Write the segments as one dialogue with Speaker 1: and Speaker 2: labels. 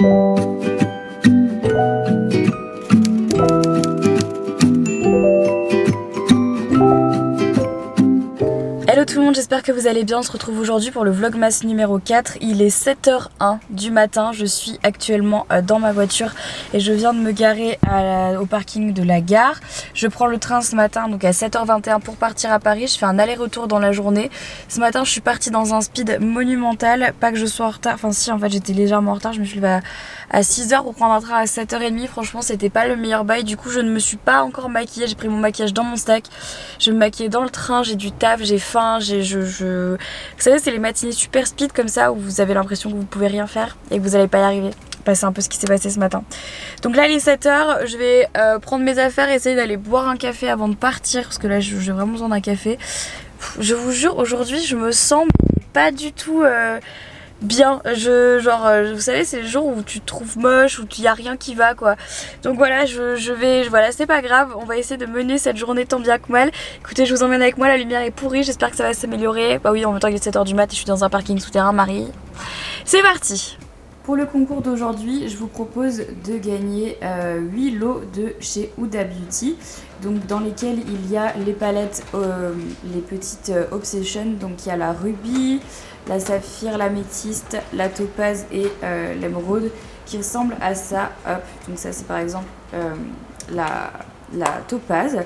Speaker 1: Hello tout le monde, j'espère que vous allez bien. On se retrouve aujourd'hui pour le vlogmas numéro 4. Il est 7h01 du matin, je suis actuellement dans ma voiture et je viens de me garer au parking de la gare. Je prends le train ce matin donc à 7h21 pour partir à Paris. Je fais un aller-retour dans la journée. Ce matin je suis partie dans un speed monumental, pas que je sois en retard, enfin si en fait j'étais légèrement en retard. Je me suis levée à 6h pour prendre un train à 7h30. Franchement c'était pas le meilleur bail, du coup je ne me suis pas encore maquillée. J'ai pris mon maquillage dans mon sac, je vais me maquiller dans le train, j'ai du taf, j'ai faim. Vous savez, c'est les matinées super speed comme ça où vous avez l'impression que vous pouvez rien faire et que vous n'allez pas y arriver. Bah, c'est un peu ce qui s'est passé ce matin. Donc là il est 7h, je vais prendre mes affaires et essayer d'aller boire un café avant de partir parce que là j'ai vraiment besoin d'un café. Je vous jure, aujourd'hui je me sens pas du tout bien, vous savez c'est le jour où tu te trouves moche, où il n'y a rien qui va quoi. Donc voilà, voilà, c'est pas grave, on va essayer de mener cette journée tant bien que mal. Écoutez, je vous emmène avec moi, la lumière est pourrie, j'espère que ça va s'améliorer. Bah oui, en même temps il est 7h du mat et je suis dans un parking souterrain, Marie. C'est parti. Pour le concours d'aujourd'hui, je vous propose de gagner 8 lots de chez Huda Beauty, donc dans lesquels il y a les palettes, les petites Obsession, donc il y a la Ruby, la Saphir, l'améthyste, la Topaze et l'émeraude qui ressemblent à ça. Hop, donc ça c'est par exemple la Topaze.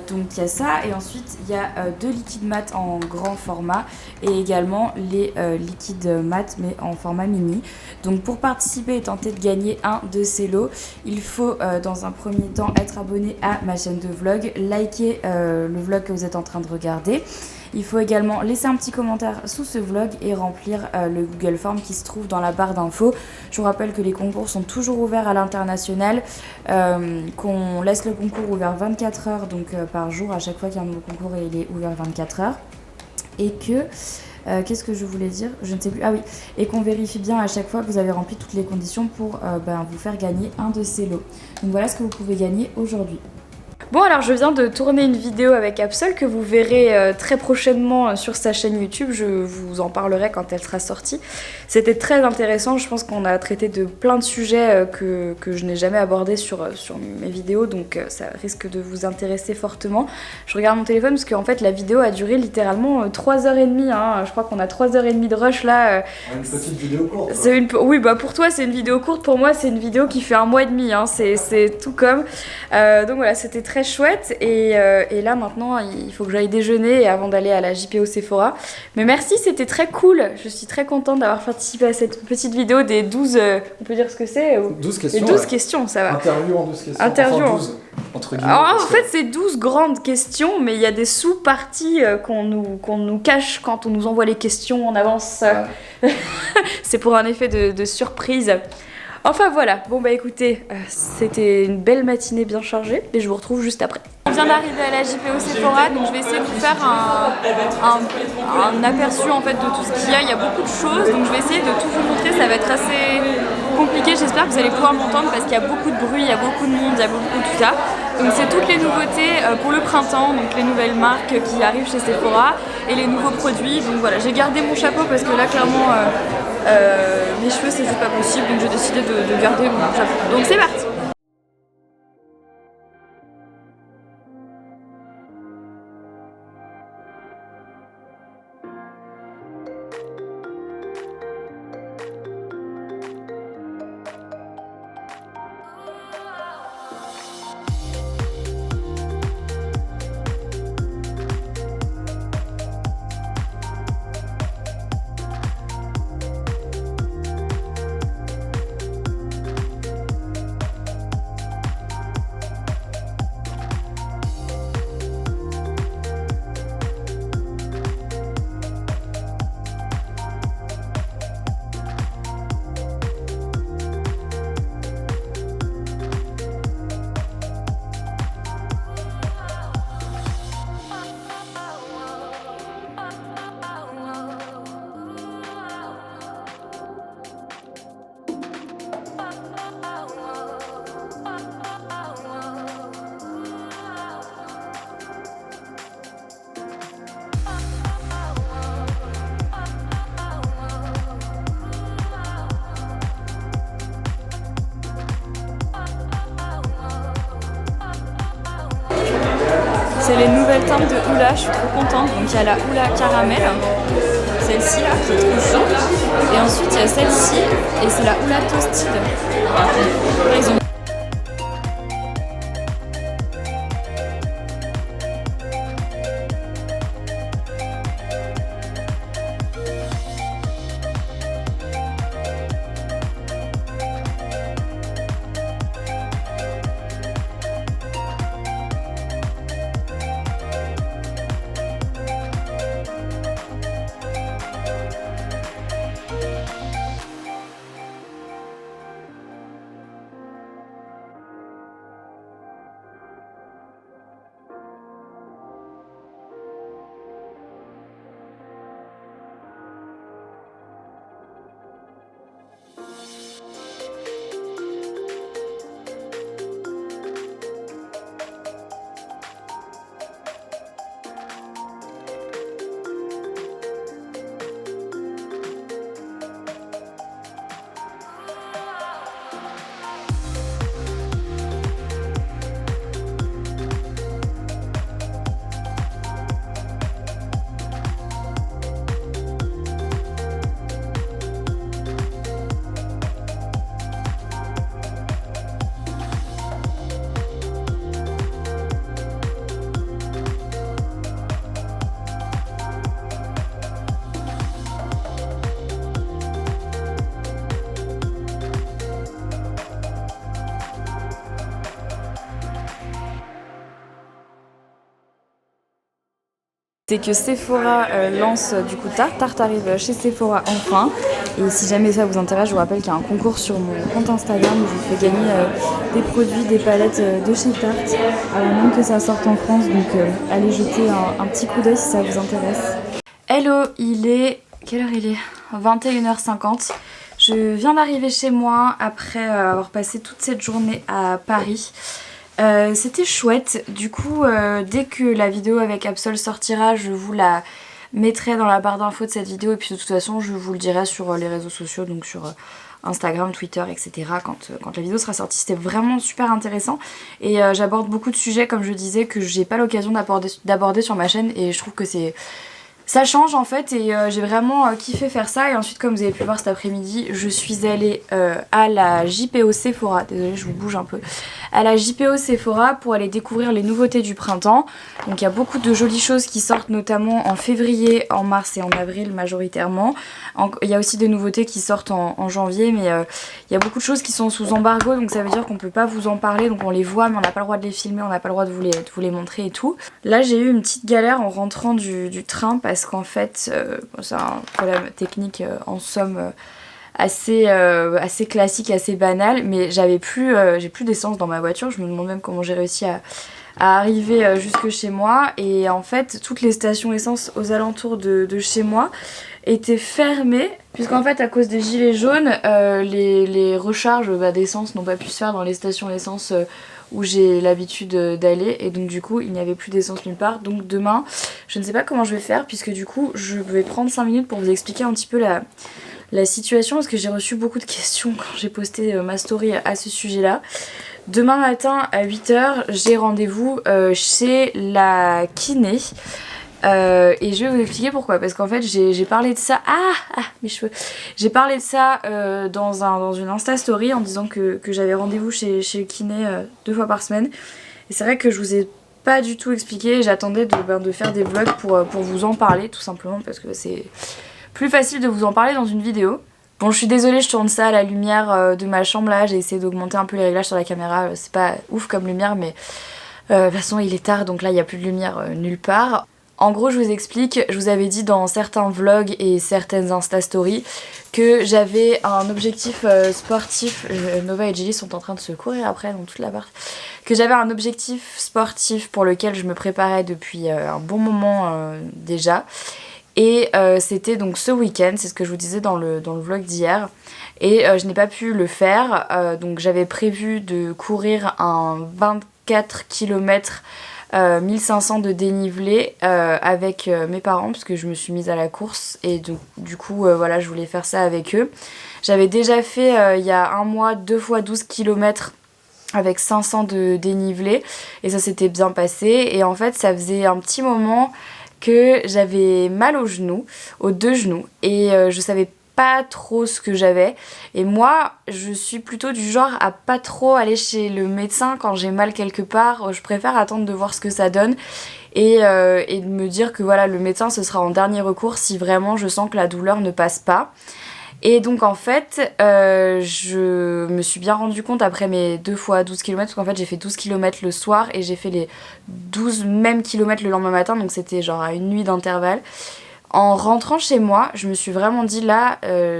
Speaker 1: Donc il y a ça et ensuite il y a deux liquides mat en grand format et également les liquides mat mais en format mini. Donc pour participer et tenter de gagner un de ces lots, il faut dans un premier temps être abonné à ma chaîne de vlog, liker le vlog que vous êtes en train de regarder. Il faut également laisser un petit commentaire sous ce vlog et remplir le Google Form qui se trouve dans la barre d'infos. Je vous rappelle que les concours sont toujours ouverts à l'international, qu'on laisse le concours ouvert 24 heures donc, par jour. À chaque fois qu'il y a un nouveau concours, il est ouvert 24 heures. Et que... qu'est-ce que je voulais dire? Je ne sais plus. Ah oui, et qu'on vérifie bien à chaque fois que vous avez rempli toutes les conditions pour vous faire gagner un de ces lots. Donc voilà ce que vous pouvez gagner aujourd'hui. Bon alors je viens de tourner une vidéo avec Absol que vous verrez très prochainement sur sa chaîne YouTube, je vous en parlerai quand elle sera sortie. C'était très intéressant, je pense qu'on a traité de plein de sujets que je n'ai jamais abordés sur mes vidéos, donc ça risque de vous intéresser fortement. Je regarde mon téléphone parce qu'en fait la vidéo a duré littéralement 3h30, hein. Je crois qu'on a 3h30 de rush là.
Speaker 2: Une petite vidéo courte.
Speaker 1: Oui bah pour toi c'est une vidéo courte, pour moi c'est une vidéo qui fait 1 mois et demi, hein. C'est tout comme. Donc voilà, c'était très chouette et là maintenant il faut que j'aille déjeuner avant d'aller à la JPO Sephora. Mais merci, c'était très cool, je suis très contente d'avoir participé à cette petite vidéo des 12, on peut dire ce que c'est
Speaker 2: 12 questions.
Speaker 1: Les 12 questions, ça va.
Speaker 2: Interview en 12 questions.
Speaker 1: Interview
Speaker 2: enfin, 12, entre guillemets.
Speaker 1: Alors, en fait c'est 12 grandes questions, mais il y a des sous-parties qu'on nous cache quand on nous envoie les questions en avance. Ouais. C'est pour un effet de surprise. Enfin voilà, bon bah écoutez, c'était une belle matinée bien chargée et je vous retrouve juste après. On vient d'arriver à la JPO Sephora, donc je vais essayer de vous faire un aperçu en fait de tout ce qu'il y a. Il y a beaucoup de choses, donc je vais essayer de tout vous montrer, ça va être assez compliqué. J'espère que vous allez pouvoir m'entendre parce qu'il y a beaucoup de bruit, il y a beaucoup de monde, il y a beaucoup de tout ça. Donc c'est toutes les nouveautés pour le printemps, donc les nouvelles marques qui arrivent chez Sephora et les nouveaux produits. Donc voilà, j'ai gardé mon chapeau parce que là clairement mes cheveux c'est juste pas possible, donc j'ai décidé de garder mon chapeau. Donc c'est parti. C'est les nouvelles teintes de Hoola, je suis trop contente. Donc il y a la Hoola caramel, celle-ci là qui est trop chaude. Et ensuite il y a celle-ci et c'est la Hoola toasted. Ils ont c'est que Sephora lance du coup Tarte arrive chez Sephora enfin. Et si jamais ça vous intéresse, je vous rappelle qu'il y a un concours sur mon compte Instagram où je vous fais gagner des produits, des palettes de chez Tarte avant même que ça sorte en France. Donc allez jeter un petit coup d'œil si ça vous intéresse. Hello, il est... Quelle heure il est 21h50. Je viens d'arriver chez moi après avoir passé toute cette journée à Paris. C'était chouette, du coup dès que la vidéo avec Absol sortira, je vous la mettrai dans la barre d'infos de cette vidéo et puis de toute façon je vous le dirai sur les réseaux sociaux, donc sur Instagram, Twitter, etc. quand la vidéo sera sortie. C'était vraiment super intéressant et j'aborde beaucoup de sujets comme je disais que j'ai pas l'occasion d'aborder sur ma chaîne et je trouve que ça change en fait et j'ai vraiment kiffé faire ça. Et ensuite, comme vous avez pu voir cet après-midi, je suis allée à la JPO Sephora, désolée je vous bouge un peu, à la JPO Sephora pour aller découvrir les nouveautés du printemps. Donc il y a beaucoup de jolies choses qui sortent notamment en février, en mars et en avril majoritairement. Il y a aussi des nouveautés qui sortent en janvier, mais il y a beaucoup de choses qui sont sous embargo, donc ça veut dire qu'on peut pas vous en parler, donc on les voit mais on n'a pas le droit de les filmer, on n'a pas le droit de vous les montrer et tout. Là j'ai eu une petite galère en rentrant du train parce qu'en fait c'est un problème technique en somme assez classique, assez banal, mais j'ai plus d'essence dans ma voiture. Je me demande même comment j'ai réussi à arriver jusque chez moi, et en fait toutes les stations essence aux alentours de chez moi étaient fermées puisqu'en fait à cause des gilets jaunes les recharges d'essence n'ont pas pu se faire dans les stations essence où j'ai l'habitude d'aller, et donc du coup il n'y avait plus d'essence nulle part. Donc demain je ne sais pas comment je vais faire, puisque du coup je vais prendre 5 minutes pour vous expliquer un petit peu la situation, parce que j'ai reçu beaucoup de questions quand j'ai posté ma story à ce sujet là. Demain matin à 8 h j'ai rendez-vous chez la kiné. Et je vais vous expliquer pourquoi, parce qu'en fait j'ai parlé de ça, mes cheveux, j'ai parlé de ça dans une Insta story en disant que j'avais rendez-vous chez le kiné 2 fois par semaine, et c'est vrai que je vous ai pas du tout expliqué. J'attendais de faire des vlogs pour vous en parler, tout simplement parce que c'est plus facile de vous en parler dans une vidéo. Bon, je suis désolée, je tourne ça à la lumière de ma chambre là, j'ai essayé d'augmenter un peu les réglages sur la caméra, c'est pas ouf comme lumière, mais de toute façon il est tard, donc là il n'y a plus de lumière nulle part. En gros, je vous explique, je vous avais dit dans certains vlogs et certaines Insta Stories que j'avais un objectif sportif, Nova et Gilly sont en train de se courir après dans toute la barre, que j'avais un objectif sportif pour lequel je me préparais depuis un bon moment déjà. Et c'était donc ce week-end, c'est ce que je vous disais dans le vlog d'hier. Et je n'ai pas pu le faire, donc j'avais prévu de courir un 24 km 1500 de dénivelé avec mes parents, parce que je me suis mise à la course, et donc, du coup voilà, je voulais faire ça avec eux. J'avais déjà fait il y a un mois 2 fois 12 km avec 500 de dénivelé et ça s'était bien passé. Et en fait ça faisait un petit moment que j'avais mal aux deux genoux et je savais pas trop ce que j'avais. Et moi je suis plutôt du genre à pas trop aller chez le médecin quand j'ai mal quelque part. Je préfère attendre de voir ce que ça donne et de me dire que voilà, le médecin ce sera en dernier recours si vraiment je sens que la douleur ne passe pas. Et donc en fait, je me suis bien rendu compte après mes 2 fois 12 km, parce qu'en fait j'ai fait 12 km le soir et j'ai fait les 12 mêmes kilomètres le lendemain matin, donc c'était genre à une nuit d'intervalle. En rentrant chez moi, je me suis vraiment dit là,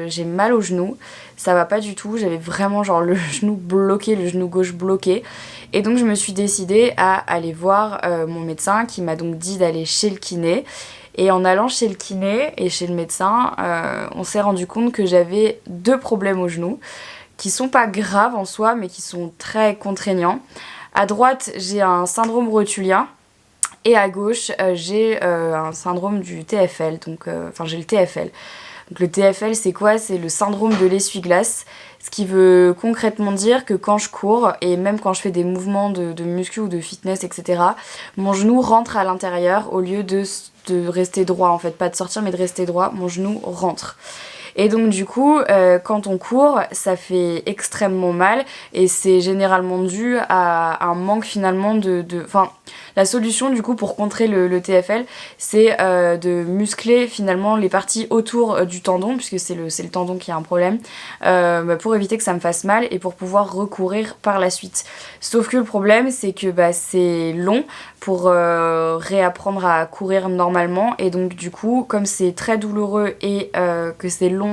Speaker 1: j'ai mal au genou, ça va pas du tout, j'avais vraiment genre le genou bloqué, le genou gauche bloqué. Et donc je me suis décidée à aller voir mon médecin qui m'a donc dit d'aller chez le kiné. Et en allant chez le kiné et chez le médecin, on s'est rendu compte que j'avais 2 problèmes au genou, qui sont pas graves en soi, mais qui sont très contraignants. À droite, j'ai un syndrome rotulien, et à gauche, j'ai un syndrome du TFL, enfin j'ai le TFL. Donc le TFL, c'est quoi? C'est le syndrome de l'essuie-glace, ce qui veut concrètement dire que quand je cours, et même quand je fais des mouvements de muscu ou de fitness, etc., mon genou rentre à l'intérieur au lieu de rester droit, en fait, pas de sortir mais de rester droit, mon genou rentre. Et donc du coup, quand on court, ça fait extrêmement mal et c'est généralement dû à un manque finalement Enfin, la solution du coup pour contrer le TFL, c'est de muscler finalement les parties autour du tendon, puisque c'est le tendon qui a un problème, pour éviter que ça me fasse mal et pour pouvoir recourir par la suite. Sauf que le problème, c'est que c'est long pour réapprendre à courir normalement et donc du coup, comme c'est très douloureux et que c'est long,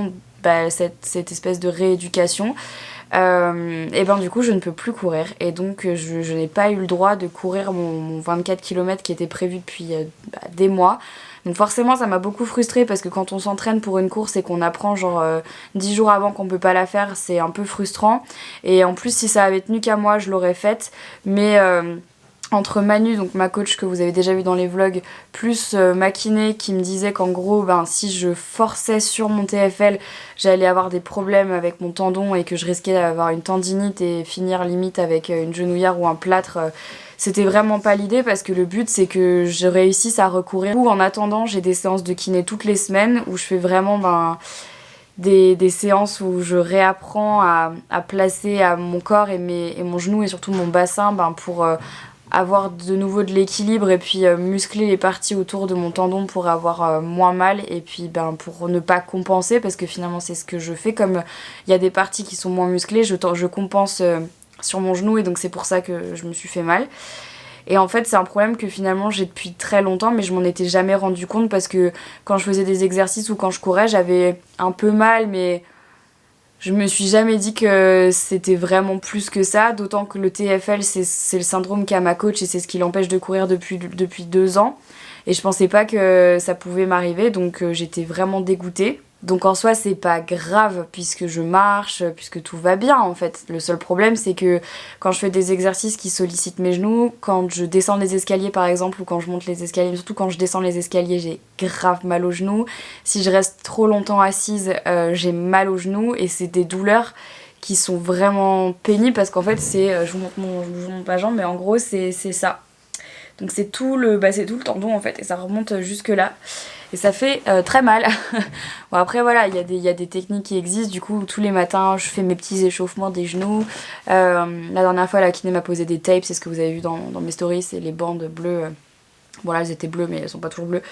Speaker 1: cette espèce de rééducation, et ben du coup je ne peux plus courir et donc je n'ai pas eu le droit de courir mon 24 km qui était prévu depuis des mois. Donc forcément ça m'a beaucoup frustrée parce que quand on s'entraîne pour une course et qu'on apprend genre 10 jours avant qu'on peut pas la faire, c'est un peu frustrant. Et en plus si ça avait tenu qu'à moi je l'aurais faite, mais entre Manu, donc ma coach que vous avez déjà vu dans les vlogs, plus ma kiné qui me disait qu'en gros, si je forçais sur mon TFL, j'allais avoir des problèmes avec mon tendon et que je risquais d'avoir une tendinite et finir limite avec une genouillère ou un plâtre. C'était vraiment pas l'idée parce que le but c'est que je réussisse à recourir. En attendant, j'ai des séances de kiné toutes les semaines où je fais vraiment des séances où je réapprends à placer à mon corps et mon genou et surtout mon bassin pour avoir de nouveau de l'équilibre et puis muscler les parties autour de mon tendon pour avoir moins mal et puis pour ne pas compenser parce que finalement c'est ce que je fais, comme il y a des parties qui sont moins musclées, je compense sur mon genou et donc c'est pour ça que je me suis fait mal. Et en fait c'est un problème que finalement j'ai depuis très longtemps mais je m'en étais jamais rendu compte parce que quand je faisais des exercices ou quand je courais j'avais un peu mal mais je me suis jamais dit que c'était vraiment plus que ça, d'autant que le TFL c'est le syndrome qu'a ma coach et c'est ce qui l'empêche de courir depuis 2 ans. Et je pensais pas que ça pouvait m'arriver, donc j'étais vraiment dégoûtée. Donc en soi c'est pas grave puisque je marche, puisque tout va bien en fait. Le seul problème c'est que quand je fais des exercices qui sollicitent mes genoux, quand je descends les escaliers par exemple ou quand je monte les escaliers, mais surtout quand je descends les escaliers j'ai grave mal aux genoux. Si je reste trop longtemps assise j'ai mal aux genoux et c'est des douleurs qui sont vraiment pénibles parce qu'en fait c'est, je vous montre ma jambe mais en gros c'est ça. Donc c'est tout le tendon en fait et ça remonte jusque là. Et ça fait très mal. Bon après voilà, il y a des techniques qui existent. Du coup tous les matins je fais mes petits échauffements des genoux. La dernière fois la kiné m'a posé des tapes, c'est ce que vous avez vu dans mes stories, c'est les bandes bleues. Bon là elles étaient bleues mais elles sont pas toujours bleues.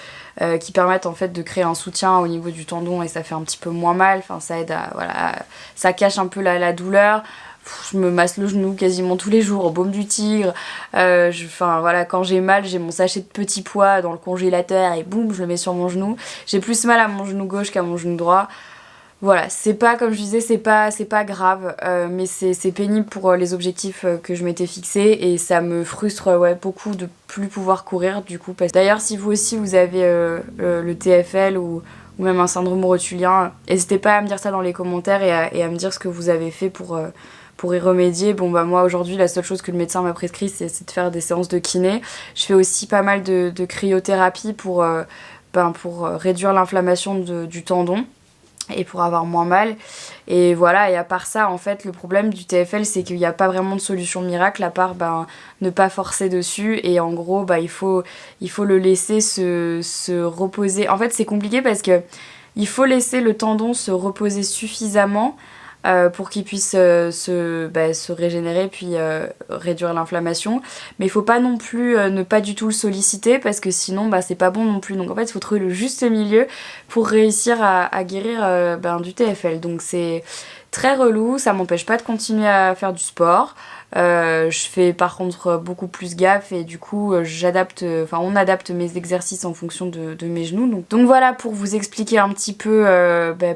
Speaker 1: Qui permettent en fait de créer un soutien au niveau du tendon et ça fait un petit peu moins mal. Enfin ça aide ça cache un peu la douleur. Je me masse le genou quasiment tous les jours au baume du tigre. Quand j'ai mal, j'ai mon sachet de petits pois dans le congélateur et boum, je le mets sur mon genou. J'ai plus mal à mon genou gauche qu'à mon genou droit. Voilà, c'est pas, comme je disais, c'est pas grave, mais c'est pénible pour les objectifs que je m'étais fixés et ça me frustre beaucoup de plus pouvoir courir du coup. D'ailleurs, si vous aussi vous avez le TFL ou même un syndrome rotulien, n'hésitez pas à me dire ça dans les commentaires et à me dire ce que vous avez fait pour y remédier. Bon moi aujourd'hui la seule chose que le médecin m'a prescrit c'est de faire des séances de kiné. Je fais aussi pas mal de cryothérapie pour réduire l'inflammation du tendon. et pour avoir moins mal. Et voilà, et à part ça, en fait, le problème du TFL, c'est qu'il n'y a pas vraiment de solution miracle à part ne pas forcer dessus. Et en gros, il faut le laisser se reposer. En fait, c'est compliqué parce que il faut laisser le tendon se reposer suffisamment pour qu'il puisse se régénérer puis réduire l'inflammation. Mais il faut pas non plus ne pas du tout le solliciter parce que sinon c'est pas bon non plus. Donc en fait il faut trouver le juste milieu pour réussir à guérir du TFL. Donc c'est très relou, ça m'empêche pas de continuer à faire du sport. Je fais par contre beaucoup plus gaffe et du coup on adapte mes exercices en fonction de mes genoux. Donc voilà pour vous expliquer un petit peu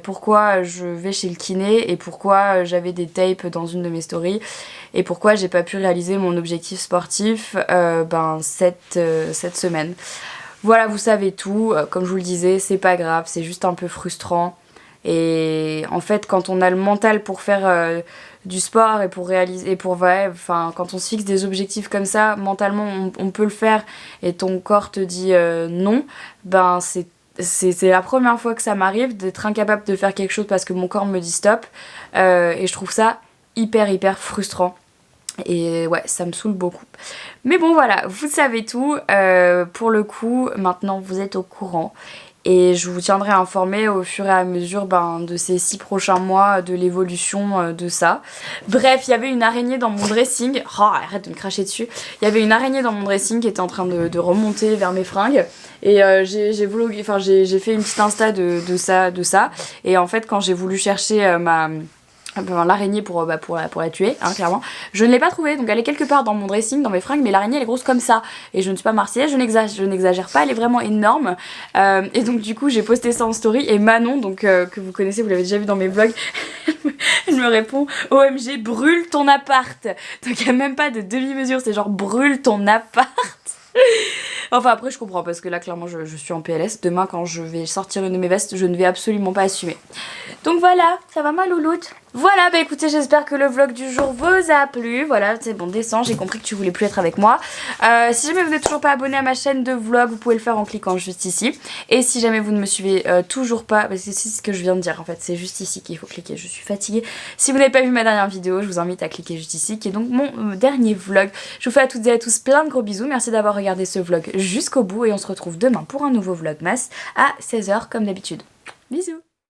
Speaker 1: pourquoi je vais chez le kiné et pourquoi j'avais des tapes dans une de mes stories et pourquoi j'ai pas pu réaliser mon objectif sportif cette semaine. Voilà, vous savez tout, comme je vous le disais, c'est pas grave, c'est juste un peu frustrant. Et en fait, quand on a le mental pour faire du sport et pour réaliser, quand on se fixe des objectifs comme ça, mentalement on peut le faire et ton corps te dit non, c'est la première fois que ça m'arrive d'être incapable de faire quelque chose parce que mon corps me dit stop. Et je trouve ça hyper frustrant. Et ouais, ça me saoule beaucoup. Mais bon voilà, vous savez tout. Pour le coup, maintenant vous êtes au courant. Et je vous tiendrai informé au fur et à mesure de ces 6 prochains mois de l'évolution de ça. Bref, il y avait une araignée dans mon dressing. Oh, arrête de me cracher dessus. Il y avait une araignée dans mon dressing qui était en train de remonter vers mes fringues. Et j'ai fait une petite insta de ça. Et en fait, quand j'ai voulu chercher l'araignée pour la tuer, hein, clairement. Je ne l'ai pas trouvée, donc elle est quelque part dans mon dressing, dans mes fringues, mais l'araignée elle est grosse comme ça. Et je ne suis pas marseillaise, je n'exagère pas, elle est vraiment énorme. Et donc du coup j'ai posté ça en story et Manon, donc que vous connaissez, vous l'avez déjà vu dans mes vlogs, elle me répond OMG, brûle ton appart. Donc il n'y a même pas de demi-mesure, c'est genre brûle ton appart. Enfin après je comprends parce que là clairement je suis en PLS. Demain quand je vais sortir une de mes vestes je ne vais absolument pas assumer. Donc voilà, ça va ma louloute. Voilà, écoutez, j'espère que le vlog du jour vous a plu. Voilà, c'est bon, descends, j'ai compris que tu voulais plus être avec moi. Si jamais vous n'êtes toujours pas abonné à ma chaîne de vlog, vous pouvez le faire en cliquant juste ici. Et si jamais vous ne me suivez toujours pas, parce que c'est ce que je viens de dire en fait, c'est juste ici qu'il faut cliquer, je suis fatiguée. Si vous n'avez pas vu ma dernière vidéo, je vous invite à cliquer juste ici, qui est donc mon dernier vlog. Je vous fais à toutes et à tous plein de gros bisous, merci d'avoir regardé ce vlog jusqu'au bout et on se retrouve demain pour un nouveau vlogmas à 16h comme d'habitude. Bisous.